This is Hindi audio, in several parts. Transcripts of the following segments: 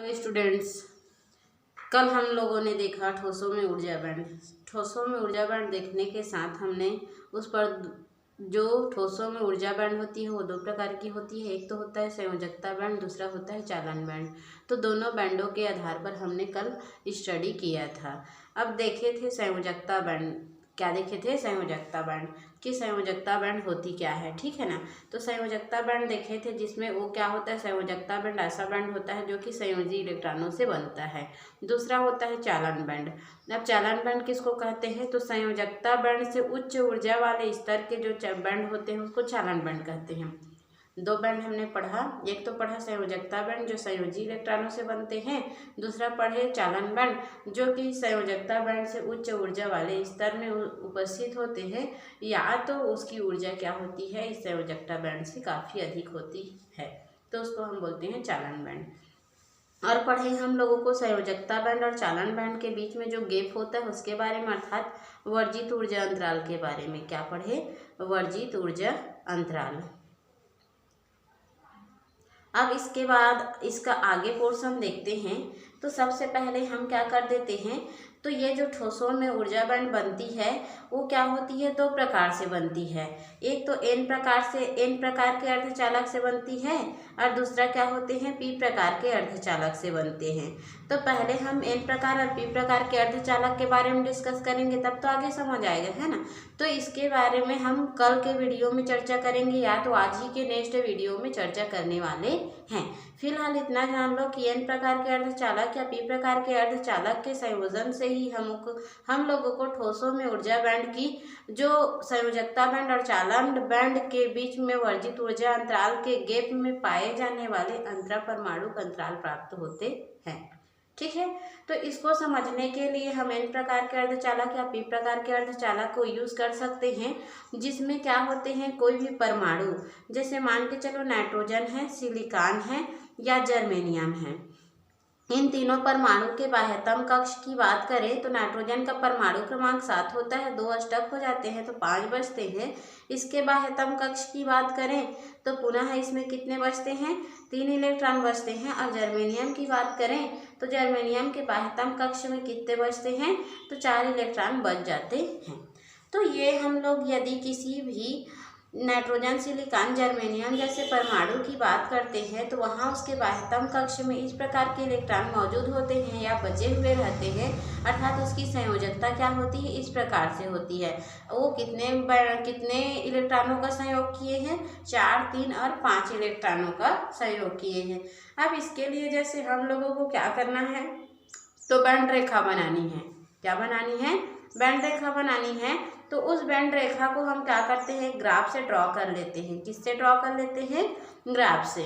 हेलो स्टूडेंट्स, कल हम लोगों ने देखा ठोसों में ऊर्जा बैंड। ठोसों में ऊर्जा बैंड देखने के साथ हमने उस पर जो ठोसों में ऊर्जा बैंड होती है वो दो प्रकार की होती है। एक तो होता है संयोजकता बैंड, दूसरा होता है चालन बैंड। तो दोनों बैंडों के आधार पर हमने कल स्टडी किया था। अब देखे थे संयोजकता बैंड। क्या देखे थे? संयोजकता बैंड कि संयोजकता बैंड होती क्या है, ठीक है ना। तो संयोजकता बैंड देखे थे जिसमें वो क्या होता है, संयोजकता बैंड ऐसा बैंड होता है जो कि संयोजी इलेक्ट्रॉनों से बनता है। दूसरा होता है चालन बैंड। अब चालन बैंड किसको कहते हैं? तो संयोजकता बैंड से उच्च ऊर्जा वाले स्तर के जो बैंड होते हैं उसको चालन बैंड कहते हैं। दो बैंड हमने पढ़ा, एक तो पढ़ा संयोजकता बैंड जो संयोजी इलेक्ट्रॉनों से बनते हैं, दूसरा पढ़े चालन बैंड जो कि संयोजकता बैंड से उच्च ऊर्जा वाले स्तर में उपस्थित होते हैं, या तो उसकी ऊर्जा क्या होती है इस संयोजकता बैंड से काफ़ी अधिक होती है, तो उसको हम बोलते हैं चालन बैंड। और पढ़े हम लोगों को संयोजकता बैंड और चालन बैंड के बीच में जो गैप होता है उसके बारे में, अर्थात वर्जित ऊर्जा अंतराल के बारे में। क्या पढ़े? वर्जित ऊर्जा अंतराल। अब इसके बाद इसका आगे पोर्शन देखते हैं। तो सबसे पहले हम क्या कर देते हैं, तो ये जो ठोसों में ऊर्जा बैंड बनती है वो क्या होती है, दो प्रकार से बनती है। एक तो एन प्रकार के अर्धचालक से बनती है और दूसरा क्या होते हैं, पी प्रकार के अर्धचालक से बनते हैं। तो पहले हम एन प्रकार और पी प्रकार के अर्धचालक के बारे में डिस्कस करेंगे, तब तो आगे समझ आएगा, है ना। तो इसके बारे में हम कल के वीडियो में चर्चा करेंगे या तो आज ही के नेक्स्ट वीडियो में चर्चा करने वाले हैं। फिलहाल इतना जान लो कि एन प्रकार के अर्धचालक या पी प्रकार के अर्धचालक के संयोजन से ही हम लोगों को ठोसों में ऊर्जा बैंड की जो संयोजकता बैंड और चालन बैंड के बीच में वर्जित ऊर्जा अंतराल के गैप में पाए जाने वाले अंतरा परमाणु अंतराल प्राप्त होते हैं, ठीक है। तो इसको समझने के लिए हम एन प्रकार के अर्धचालक या पी प्रकार के अर्धचालक को यूज कर सकते हैं, जिसमें क्या होते हैं, कोई भी परमाणु, जैसे मान के चलो नाइट्रोजन है, सिलिकॉन है या जर्मेनियम है। इन तीनों परमाणु के बाह्यतम कक्ष की बात करें तो नाइट्रोजन का परमाणु क्रमांक 7 होता है, 2 अष्टक हो जाते हैं तो 5 बचते हैं। इसके बाह्यतम कक्ष की बात करें तो पुनः इसमें कितने बचते हैं, 3 इलेक्ट्रॉन बचते हैं। और जर्मेनियम की बात करें तो जर्मेनियम के बाह्यतम कक्ष में कितने बचते हैं, तो 4 इलेक्ट्रॉन बच जाते हैं। तो ये हम लोग यदि किसी भी नाइट्रोजन, सिलिकॉन, जर्मेनियम जैसे परमाणु की बात करते हैं तो वहाँ उसके बाह्यतम कक्ष में इस प्रकार के इलेक्ट्रॉन मौजूद होते हैं या बचे हुए रहते हैं, अर्थात उसकी संयोजकता क्या होती है, इस प्रकार से होती है। वो कितने इलेक्ट्रॉनों का संयोग किए हैं, 4, 3 और 5 इलेक्ट्रॉनों का संयोग किए हैं। अब इसके लिए जैसे हम लोगों को क्या करना है, तो बैंड रेखा बनानी है। क्या बनानी है? बैंड रेखा बनानी है। तो उस बैंड रेखा को हम क्या करते हैं, ग्राफ से ड्रॉ कर लेते हैं। किससे ड्रॉ कर लेते हैं? ग्राफ से।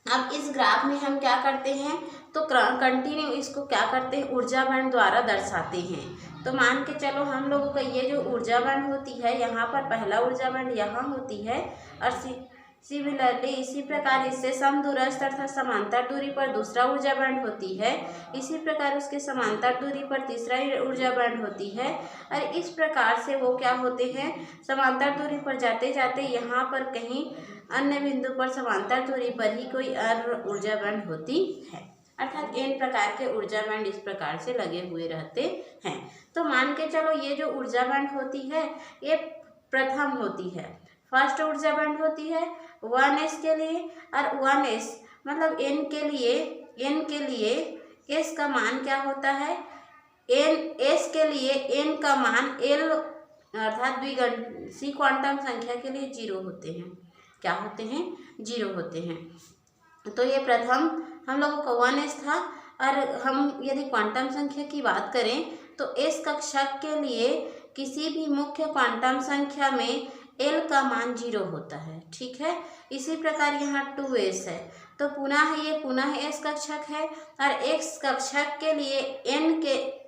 अब इस ग्राफ में हम क्या करते हैं, तो कंटिन्यू इसको क्या करते हैं, ऊर्जा बैंड द्वारा दर्शाते हैं। तो मान के चलो हम लोगों का ये जो ऊर्जा बैंड होती है, यहाँ पर पहला ऊर्जा बैंड यहाँ होती है और सिमिलरली इसी प्रकार इससे समदूरस्थ अर्थात समांतर दूरी पर दूसरा ऊर्जा बैंड होती है। इसी प्रकार उसके समांतर दूरी पर तीसरा ऊर्जा बैंड होती है। और इस प्रकार से वो क्या होते हैं, समांतर दूरी पर जाते जाते यहाँ पर कहीं अन्य बिंदु पर समांतर दूरी पर ही कोई और ऊर्जा बैंड होती है, अर्थात एन प्रकार के ऊर्जा बैंड इस प्रकार से लगे हुए रहते हैं। तो मान के चलो ये जो ऊर्जा बैंड होती है ये प्रथम होती है, फर्स्ट ऊर्जा बैंड होती है 1s के लिए। और 1s मतलब n के लिए s का मान क्या होता है, s के लिए n का मान l अर्थात द्विगुणित क्वांटम संख्या के लिए 0 होते हैं। क्या होते हैं? 0 होते हैं। तो ये प्रथम हम लोगों का 1s था। और हम यदि क्वांटम संख्या की बात करें तो s कक्षक के लिए किसी भी मुख्य क्वांटम संख्या में l का मान 0 होता है, ठीक है। इसी प्रकार यहाँ 2s है तो पुनः s कक्षक है और x कक्षक के लिए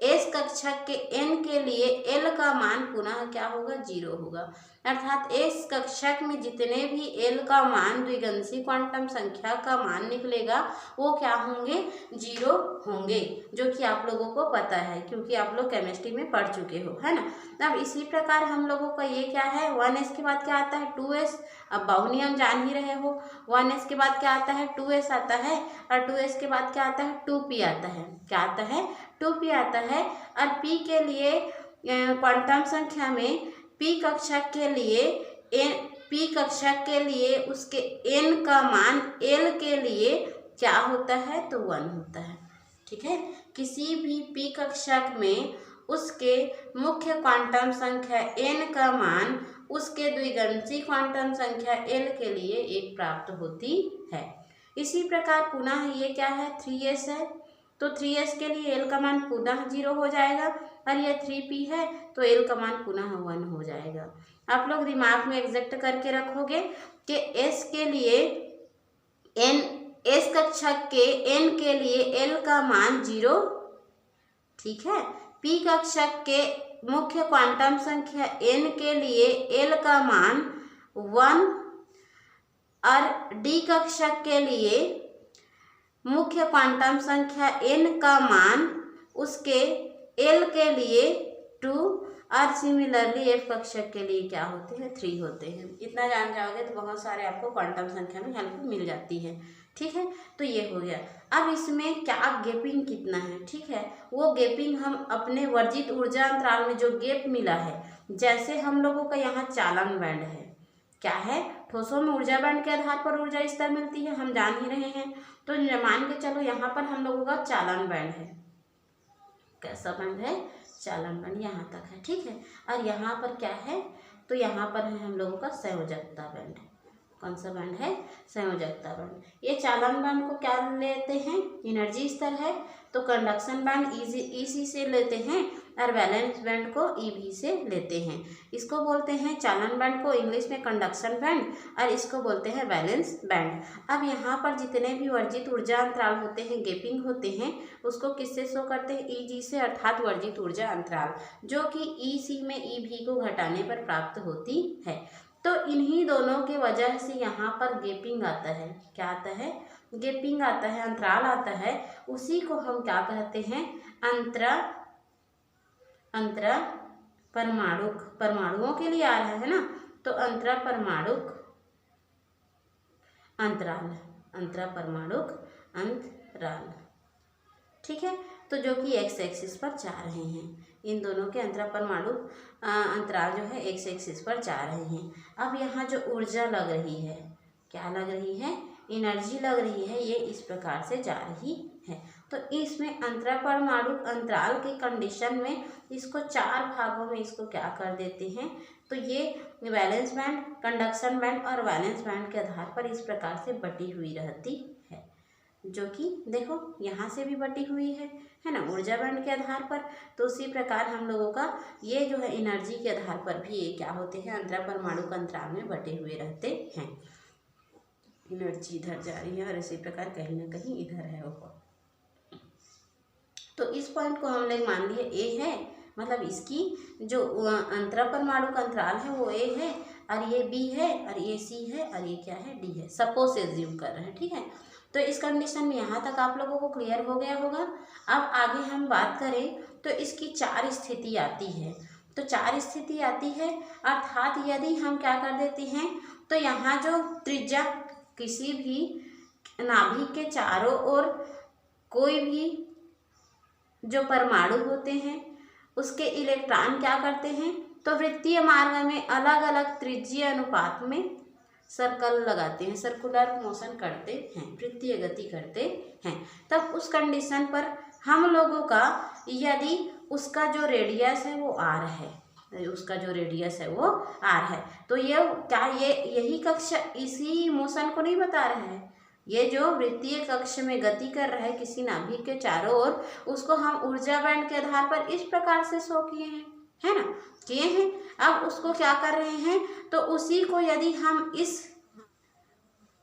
s कक्षक के n के लिए l का मान पुनः क्या होगा, 0 होगा। अर्थात इस कक्षक में जितने भी एल का मान द्विगंशी क्वांटम संख्या का मान निकलेगा वो क्या होंगे, 0 होंगे, जो कि आप लोगों को पता है क्योंकि आप लोग केमिस्ट्री में पढ़ चुके हो, है ना। अब इसी प्रकार हम लोगों का ये क्या है, 1s के बाद क्या आता है, 2s। अब बाहु नियम जान ही रहे हो, 1s के बाद क्या आता है, 2s आता है, और 2s के बाद क्या आता है, 2p आता है। क्या आता है, 2p आता है। और p के लिए क्वांटम संख्या में p कक्षक के लिए उसके n का मान l के लिए क्या होता है, तो 1 होता है। ठीक है, किसी भी p कक्षक में उसके मुख्य क्वांटम संख्या n का मान उसके द्विगंशी क्वांटम संख्या l के लिए 1 प्राप्त होती है। इसी प्रकार पुनः ये क्या है, 3s है, तो 3s के लिए l का मान पुनः 0 हो जाएगा, और ये 3p है तो l का मान पुनः 1 हो जाएगा। आप लोग दिमाग में एग्जैक्ट करके रखोगे कि s के लिए s कक्षक के n के लिए l का मान 0, ठीक है। p कक्षक के मुख्य क्वांटम संख्या n के लिए l का मान 1, और d कक्षक के लिए मुख्य क्वांटम संख्या n का मान उसके l के लिए 2, और सिमिलरली f कक्षक के लिए क्या होते हैं, 3 होते हैं। इतना जान जाओगे तो बहुत सारे आपको क्वांटम संख्या में हेल्प मिल जाती है। ठीक है, तो ये हो गया। अब इसमें क्या गैपिंग कितना है, ठीक है, वो गैपिंग हम अपने वर्जित ऊर्जा अंतराल में जो गैप मिला है, जैसे हम लोगों का यहाँ चालन बैंड है, क्या है, ठोसों में ऊर्जा बैंड के आधार पर ऊर्जा स्तर मिलती है, हम जान ही रहे हैं। तो मान के चलो यहाँ पर हम लोगों का चालन बैंड है, कैसा बैंड है, चालन बैंड यहाँ तक है, ठीक है। और यहाँ पर क्या है, तो यहाँ पर है हम लोगों का संयोजकता बैंड। कौन सा बैंड है, संयोजकता बैंड। ये चालन बैंड को क्या लेते हैं, एनर्जी स्तर है, तो कंडक्शन बैंड EC से लेते हैं, और वैलेंस बैंड को EV से लेते हैं। इसको बोलते हैं चालन बैंड को इंग्लिश में कंडक्शन बैंड, और इसको बोलते हैं वैलेंस बैंड। अब यहाँ पर जितने भी वर्जित ऊर्जा अंतराल होते हैं, गैपिंग होते हैं, उसको किससे शो करते हैं, EG से, अर्थात वर्जित ऊर्जा अंतराल, जो कि EC में EV को घटाने पर प्राप्त होती है। तो इन्हीं दोनों के वजह से यहाँ पर गैपिंग आता है। क्या आता है, गैपिंग आता है, अंतराल आता है। उसी को हम क्या कहते हैं, अंतरा परमाणुक, परमाणुओं के लिए आ रहा है ना, तो अंतरा परमाणुक अंतराल, अंतरा परमाणुक अंतराल, ठीक है। तो जो कि x एक्सिस पर जा रहे हैं, इन दोनों के अंतरा परमाणु अंतराल जो है x एक्सिस पर जा रहे हैं। अब यहाँ जो ऊर्जा लग रही है, क्या लग रही है, एनर्जी लग रही है, ये इस प्रकार से जा रही है। तो इसमें अंतरा परमाणु अंतराल के कंडीशन में इसको 4 भागों में इसको क्या कर देते हैं, तो ये वैलेंस बैंड, कंडक्शन बैंड और वैलेंस बैंड के आधार पर इस प्रकार से बटी हुई रहती है, जो कि देखो यहाँ से भी बटी हुई है ना, ऊर्जा बैंड के आधार पर। तो उसी प्रकार हम लोगों का ये जो है एनर्जी के आधार पर भी ये क्या होते हैं, अंतरा परमाणु अंतराल में बटे हुए रहते हैं। एनर्जी इधर जा रही है और इसी प्रकार कहीं ना कहीं इधर है वो। तो इस पॉइंट को हम लोग मान लिए ए है, मतलब इसकी जो अंतरा परमाणु अंतराल है वो ए है, और ये बी है, और ये सी है, और ये क्या है, डी है। सपोज एज्यूम कर रहे हैं, ठीक है। तो इस कंडीशन में यहाँ तक आप लोगों को क्लियर हो गया होगा। अब आगे हम बात करें तो इसकी 4 स्थिति आती है। तो 4 स्थिति आती है, अर्थात यदि हम क्या कर देते हैं, तो यहाँ जो त्रिज्या किसी भी नाभिक के चारों ओर कोई भी जो परमाणु होते हैं उसके इलेक्ट्रॉन क्या करते हैं, तो वृत्तीय मार्ग में अलग अलग त्रिज्यीय अनुपात में सर्कल लगाते हैं, सर्कुलर मोशन करते हैं, वृत्तीय गति करते हैं। तब उस कंडीशन पर हम लोगों का यदि उसका जो रेडियस है वो r है, उसका जो रेडियस है वो r है, तो ये क्या ये यही कक्ष इसी मोशन को नहीं बता रहा है, ये जो वृत्तीय कक्ष में गति कर रहा है किसी नाभिक के चारों ओर, उसको हम ऊर्जा बैंड के आधार पर इस प्रकार से शो किए हैं, है ना, किए हैं। अब उसको क्या कर रहे हैं, तो उसी को यदि हम इस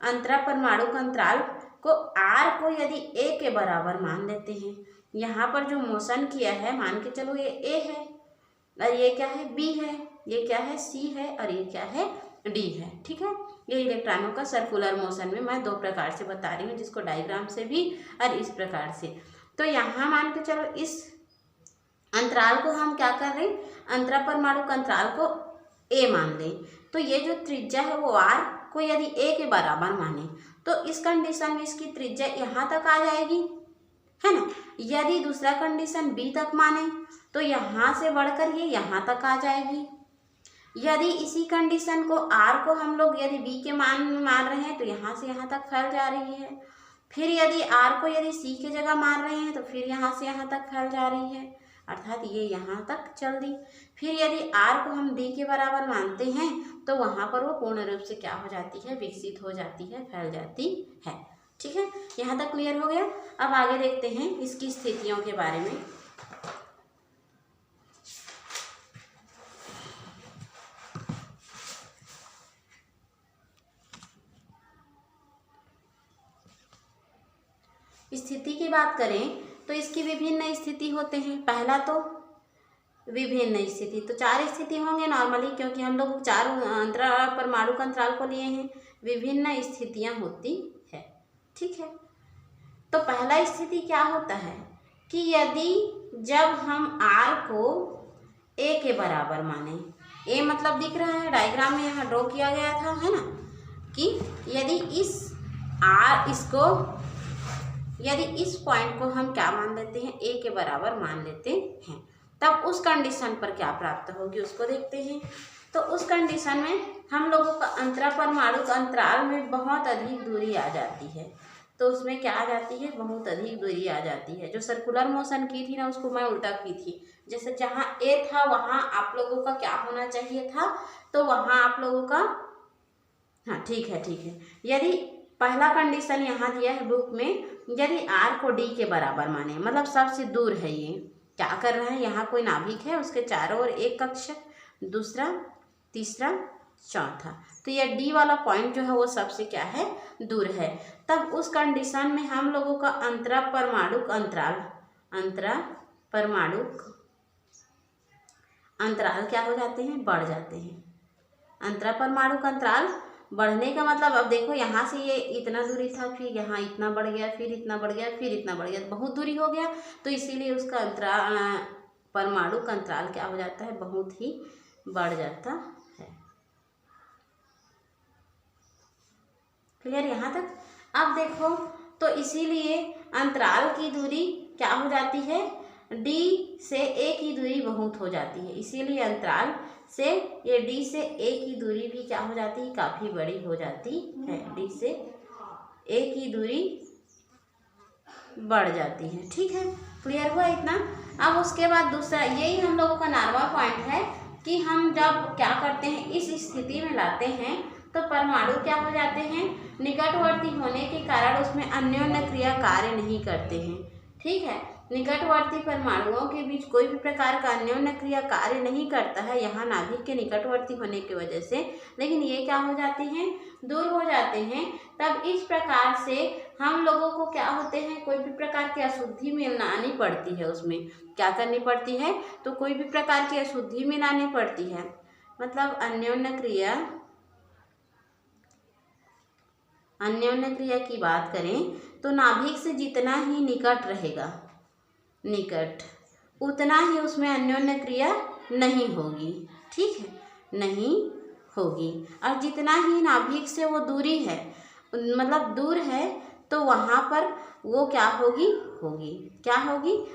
अंतरा परमाणु अंतराल को r को यदि a के बराबर मान लेते हैं, यहाँ पर जो मोशन किया है मान के चलो ये a है और ये क्या है b है, ये क्या है, सी है, और ये क्या है, डी है। ठीक है, ये इलेक्ट्रॉनों का सर्कुलर मोशन में मैं 2 प्रकार से बता रही हूँ, जिसको डायग्राम से भी और इस प्रकार से। तो यहाँ मान के चलो इस अंतराल को हम क्या कर रहे हैं, अंतरा परमाणु अंतराल को ए मान लें। तो ये जो त्रिज्या है वो आर को यदि ए के बराबर माने तो इस कंडीशन में इसकी त्रिज्या यहाँ तक आ जाएगी, है ना। यदि दूसरा कंडीशन बी तक माने तो यहाँ से बढ़कर ये यहाँ तक आ जाएगी। यदि इसी कंडीशन को आर को हम लोग यदि बी के मान रहे हैं तो यहाँ से यहाँ तक फैल जा रही है। फिर यदि आर को यदि सी की जगह मान रहे हैं तो फिर यहाँ से यहाँ तक फैल जा रही है, अर्थात ये यहाँ तक चल दी। फिर यदि आर को हम डी के बराबर मानते हैं तो वहाँ पर वो पूर्ण रूप से क्या हो जाती है, विकसित हो जाती है, फैल जाती है। ठीक है, यहाँ तक क्लियर हो गया। अब आगे देखते हैं इसकी स्थितियों के बारे में। स्थिति की बात करें तो इसकी विभिन्न स्थिति होते हैं। पहला तो विभिन्न स्थिति, तो 4 स्थिति होंगे नॉर्मली, क्योंकि हम लोग 4 अंतराल परमाणु अंतराल को लिए हैं। विभिन्न स्थितियां होती है। ठीक है, तो पहला स्थिति क्या होता है कि यदि जब हम आर को ए के बराबर माने, ए मतलब दिख रहा है डायग्राम में, यहाँ ड्रॉ किया गया था, है ना, कि यदि इस पॉइंट को हम क्या मान लेते हैं, ए के बराबर मान लेते हैं, तब उस कंडीशन पर क्या प्राप्त होगी उसको देखते हैं। तो उस कंडीशन में हम लोगों का अंतरा परमाणु अंतराल में बहुत अधिक दूरी आ जाती है। तो उसमें क्या आ जाती है, बहुत अधिक दूरी आ जाती है। जो सर्कुलर मोशन की थी ना, उसको मैं उल्टा की थी। जैसे जहाँ ए था वहाँ आप लोगों का क्या होना चाहिए था, तो वहाँ आप लोगों का, हाँ ठीक है, यदि पहला कंडीशन यहाँ दिया है बुक में, यदि आर को डी के बराबर माने, मतलब सबसे दूर है ये, क्या कर रहा है, यहाँ कोई नाभिक है, उसके चारों ओर एक कक्षक, दूसरा, तीसरा, चौथा, तो ये डी वाला पॉइंट जो है वो सबसे क्या है, दूर है। तब उस कंडीशन में हम लोगों का अंतरा परमाणु अंतराल क्या हो जाते हैं, बढ़ जाते हैं। अंतरा परमाणु अंतराल बढ़ने का मतलब, अब देखो यहाँ से ये इतना दूरी था, फिर यहाँ इतना बढ़ गया, फिर इतना बढ़ गया, फिर इतना बढ़ गया, बहुत दूरी हो गया। तो इसीलिए उसका परमाणु अंतराल क्या हो जाता है, बहुत ही बढ़ जाता है। क्लियर यहाँ तक। अब देखो, तो इसीलिए अंतराल की दूरी क्या हो जाती है, डी से ए की दूरी बहुत हो जाती है। इसीलिए अंतराल से ये डी से ए की दूरी भी क्या हो जाती है, काफ़ी बड़ी हो जाती है। डी से ए की दूरी बढ़ जाती है। ठीक है, क्लियर हुआ इतना। अब उसके बाद दूसरा, यही हम लोगों का नार्वा पॉइंट है कि हम जब क्या करते हैं, इस स्थिति में लाते हैं तो परमाणु क्या हो जाते हैं, निकटवर्ती होने के कारण उसमें अन्योन्य क्रिया कार्य नहीं करते हैं। ठीक है, निकटवर्ती परमाणुओं के बीच कोई भी प्रकार का अन्योन्य क्रिया कार्य नहीं करता है यहाँ नाभिक के निकटवर्ती होने की वजह से, लेकिन ये क्या हो जाते हैं, दूर हो जाते हैं। तब इस प्रकार से हम लोगों को क्या होते हैं, कोई भी प्रकार की अशुद्धि मिलानी पड़ती है। उसमें क्या करनी पड़ती है, तो कोई भी प्रकार की अशुद्धि मिलानी पड़ती है। मतलब अन्योन्य क्रिया की बात करें तो नाभिक से जितना ही निकट रहेगा, उतना ही उसमें अन्योन्य क्रिया नहीं होगी। ठीक है, नहीं होगी। और जितना ही नाभिक से वो दूरी है, मतलब दूर है, तो वहाँ पर वो क्या होगी,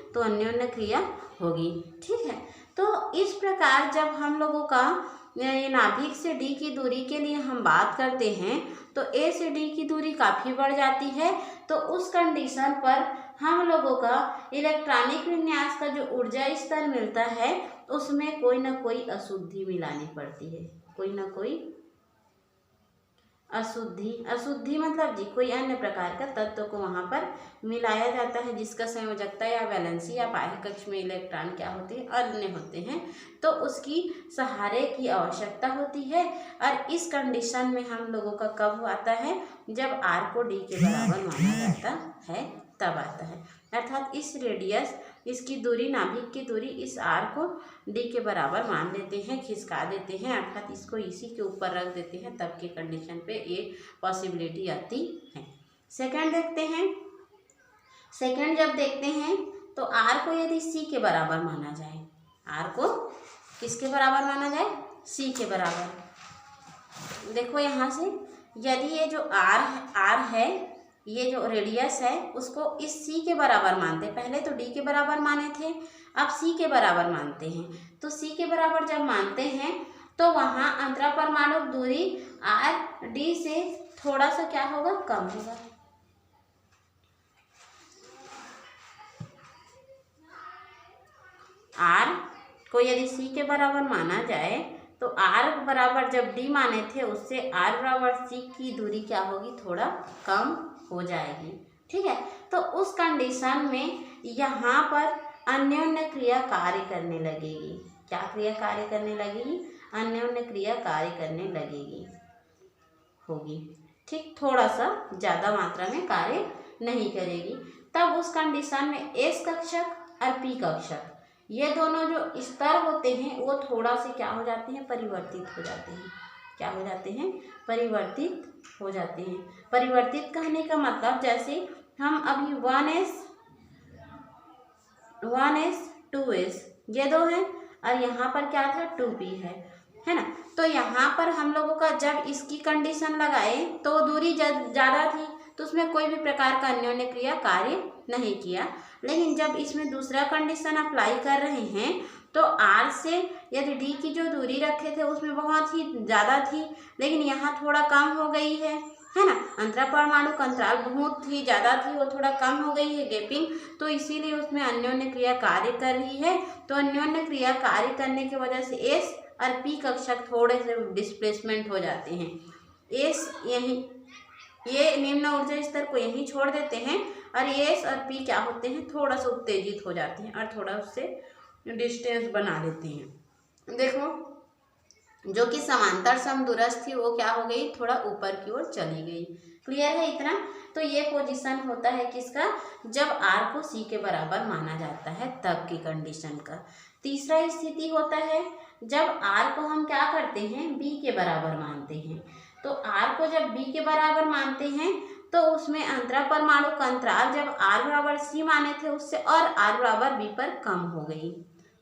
तो अन्योन्य क्रिया होगी। ठीक है, तो इस प्रकार जब हम लोगों का नाभिक से डी की दूरी के लिए हम बात करते हैं तो ए से डी की दूरी काफ़ी बढ़ जाती है। तो उस कंडीशन पर हम लोगों का इलेक्ट्रॉनिक विन्यास का जो ऊर्जा स्तर मिलता है उसमें कोई ना कोई अशुद्धि मिलानी पड़ती है। कोई ना कोई अशुद्धि मतलब जी कोई अन्य प्रकार का तत्व को वहाँ पर मिलाया जाता है, जिसका संयोजकता या वैलेंसी या बाह्य कक्ष में इलेक्ट्रॉन क्या होते हैं, अन्य होते हैं। तो उसकी सहारे की आवश्यकता होती है। और इस कंडीशन में हम लोगों का कब आता है, जब आर को डी के बराबर माना जाता है तब आता है। अर्थात इस रेडियस, इसकी दूरी, नाभिक की दूरी इस आर को डी के बराबर मान लेते हैं, खिसका देते हैं, अर्थात इसको इसी के ऊपर रख देते हैं, तब की कंडीशन पे ये पॉसिबिलिटी आती है। सेकंड देखते हैं। सेकंड जब देखते हैं तो आर को यदि सी के बराबर माना जाए, आर को किसके बराबर माना जाए? सी के बराबर। देखो यहाँ से यदि ये जो आर है, ये जो रेडियस है, उसको इस सी के बराबर मानते हैं। पहले तो डी के बराबर माने थे, अब सी के बराबर मानते हैं। तो सी के बराबर जब मानते हैं तो वहाँ अंतरापरमाणु दूरी आर डी से थोड़ा सा क्या होगा? कम होगा। आर को यदि सी के बराबर माना जाए तो आर बराबर जब डी माने थे, उससे आर बराबर सी की दूरी क्या होगी? थोड़ा कम हो जाएगी। ठीक है, तो उस कंडीशन में यहाँ पर अन्योन्य क्रिया कार्य करने लगेगी। क्या क्रिया कार्य करने लगेगी? अन्योन्य क्रिया कार्य करने लगेगी होगी। ठीक, थोड़ा सा ज़्यादा मात्रा में कार्य नहीं करेगी। तब उस कंडीशन में एस कक्षक और पी कक्षक, ये दोनों जो स्तर होते हैं वो थोड़ा से क्या हो जाते हैं? परिवर्तित हो जाते हैं। क्या हो जाते हैं? परिवर्तित हो जाते हैं। परिवर्तित कहने का मतलब, जैसे हम अभी 1s 2s ये दो हैं और यहाँ पर क्या था? 2p है ना। तो यहाँ पर हम लोगों का जब इसकी कंडीशन लगाए तो दूरी ज़्यादा थी, तो उसमें कोई भी प्रकार का अन्योन्य क्रिया कार्य नहीं किया। लेकिन जब इसमें दूसरा कंडीशन अप्लाई कर रहे हैं तो आर से यदि डी की जो दूरी रखे थे उसमें बहुत ही ज़्यादा थी, लेकिन यहाँ थोड़ा कम हो गई है ना। अंतरापरमाणु अंतराल बहुत ही ज़्यादा थी, वो थोड़ा कम हो गई है गैपिंग, तो इसीलिए उसमें अन्योन्य क्रिया कार्य कर रही है। तो अन्योन्य क्रिया कार्य करने की वजह से एस और पी कक्षक थोड़े से डिस्प्लेसमेंट हो जाते हैं। एस यहीं, ये निम्न ऊर्जा स्तर को यहीं छोड़ देते हैं और एस और पी क्या होते हैं? थोड़ा सा उत्तेजित हो जाते हैं और थोड़ा उससे डिस्टेंस बना लेते हैं। देखो, जो कि समांतर समदूरस्थ थी वो क्या हो गई? थोड़ा ऊपर की ओर चली गई। क्लियर है इतना? तो ये पोजीशन होता है किसका? जब आर को सी के बराबर माना जाता है तब की कंडीशन का। तीसरा स्थिति होता है जब आर को हम क्या करते हैं? बी के बराबर मानते हैं। तो आर को जब बी के बराबर मानते हैं तो उसमें अंतरापरमाणु अंतराल जब आर बराबर सी माने थे उससे और आर बराबर बी पर कम हो गई।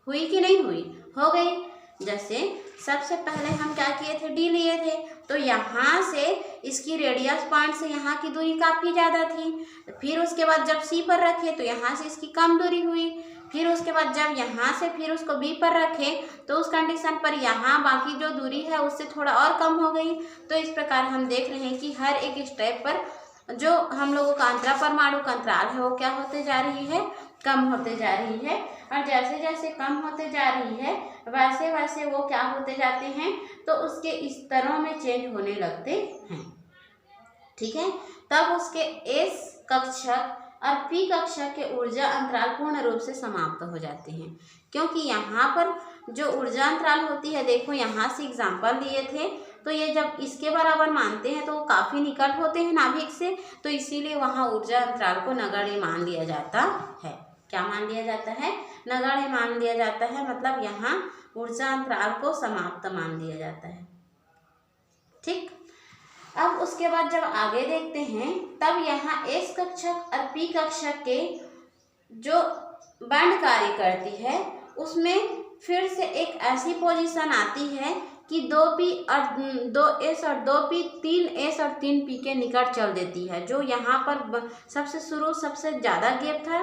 हुई कि नहीं हुई? हो गई। जैसे सबसे पहले हम क्या किए थे? डी लिए थे, तो यहाँ से इसकी रेडियस पॉइंट से यहाँ की दूरी काफ़ी ज़्यादा थी। फिर उसके बाद जब सी पर रखे तो यहाँ से इसकी कम दूरी हुई। फिर उसके बाद जब यहाँ से फिर उसको बी पर रखे तो उस कंडीशन पर यहाँ बाकी जो दूरी है उससे थोड़ा और कम हो गई। तो इस प्रकार हम देख रहे हैं कि हर एक स्टेप पर जो हम लोगों का अंतरापरमाणु अंतराल है वो क्या होते जा रही है? कम होते जा रही है। और जैसे जैसे कम होते जा रही है वैसे वैसे वो क्या होते जाते हैं? तो उसके स्तरों में चेंज होने लगते हैं। ठीक है, तब उसके एस कक्षक और पी कक्षक के ऊर्जा अंतराल पूर्ण रूप से समाप्त हो जाते हैं, क्योंकि यहाँ पर जो ऊर्जा अंतराल होती है, देखो यहाँ से एग्जाम्पल लिए थे, तो ये जब इसके बराबर मानते हैं तो वो काफ़ी निकट होते हैं नाभिक से, तो इसीलिए वहाँ ऊर्जा अंतराल को नगण्य मान लिया जाता है। क्या मान लिया जाता है? नगण्य मान लिया जाता है, मतलब यहाँ ऊर्जा अंतराल को समाप्त मान लिया जाता है। ठीक, अब उसके बाद जब आगे देखते हैं तब यहाँ एस कक्षक और पी कक्षक के जो बैंड कार्य करती है उसमें फिर से एक ऐसी पोजीशन आती है कि 2p और 2s और 2p 3s और 3p के निकट चल देती है। जो यहाँ पर सबसे शुरू सबसे ज़्यादा गैप था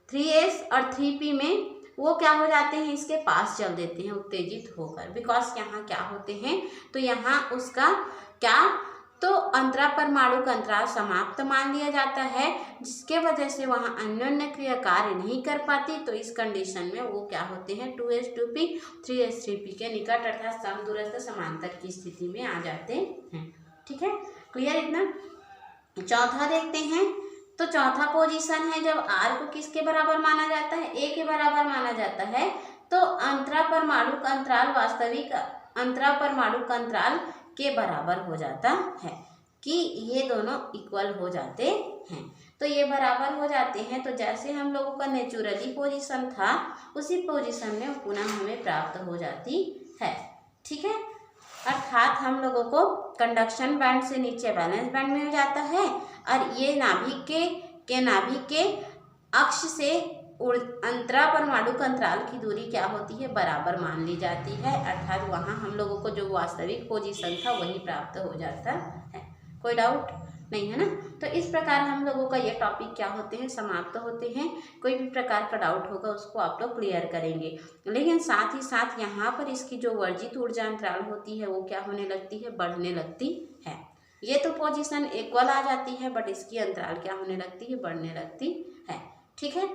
3s और 3p में, वो क्या हो जाते हैं? इसके पास चल देते हैं उत्तेजित होकर। बिकॉज यहाँ क्या होते हैं? तो यहाँ उसका क्या, तो अंतरापरमाणु अंतराल समाप्त मान लिया जाता है, जिसके वजह से वहाँ अन्योन्य क्रिया कार्य नहीं कर पाती। तो इस कंडीशन में वो क्या होते हैं? 2s 2p 3s 3p के निकट अर्थात समदूरस्थ समांतर की स्थिति में आ जाते हैं। ठीक है, क्लियर इतना? चौथा देखते हैं। तो चौथा पोजीशन है जब आर को किसके बराबर माना जाता है? ए के बराबर माना जाता है। तो अंतरापरमाणु अंतराल वास्तविक अंतरापरमाणु अंतराल के बराबर हो जाता है कि ये दोनों इक्वल हो जाते हैं। तो ये बराबर हो जाते हैं। तो जैसे हम लोगों का नेचुरली पोजीशन था उसी पोजीशन में पुनः हमें प्राप्त हो जाती है। ठीक है, अर्थात हम लोगों को कंडक्शन बैंड से नीचे वैलेंस बैंड में हो जाता है और ये नाभिक के अक्ष से अंतरा परमाणु अंतराल की दूरी क्या होती है, बराबर मान ली जाती है। अर्थात वहाँ हम लोगों को जो वास्तविक पोजीशन था वही प्राप्त हो जाता है। कोई डाउट नहीं है ना। तो इस प्रकार हम लोगों का ये टॉपिक क्या होते हैं, समाप्त होते हैं। कोई भी प्रकार का डाउट होगा उसको आप लोग क्लियर करेंगे। लेकिन साथ ही साथ यहाँ पर इसकी जो वर्जित ऊर्जा अंतराल होती है वो क्या होने लगती है, बढ़ने लगती है। ये तो पोजीशन इक्वल आ जाती है बट इसकी अंतराल क्या होने लगती है, बढ़ने लगती है। ठीक है,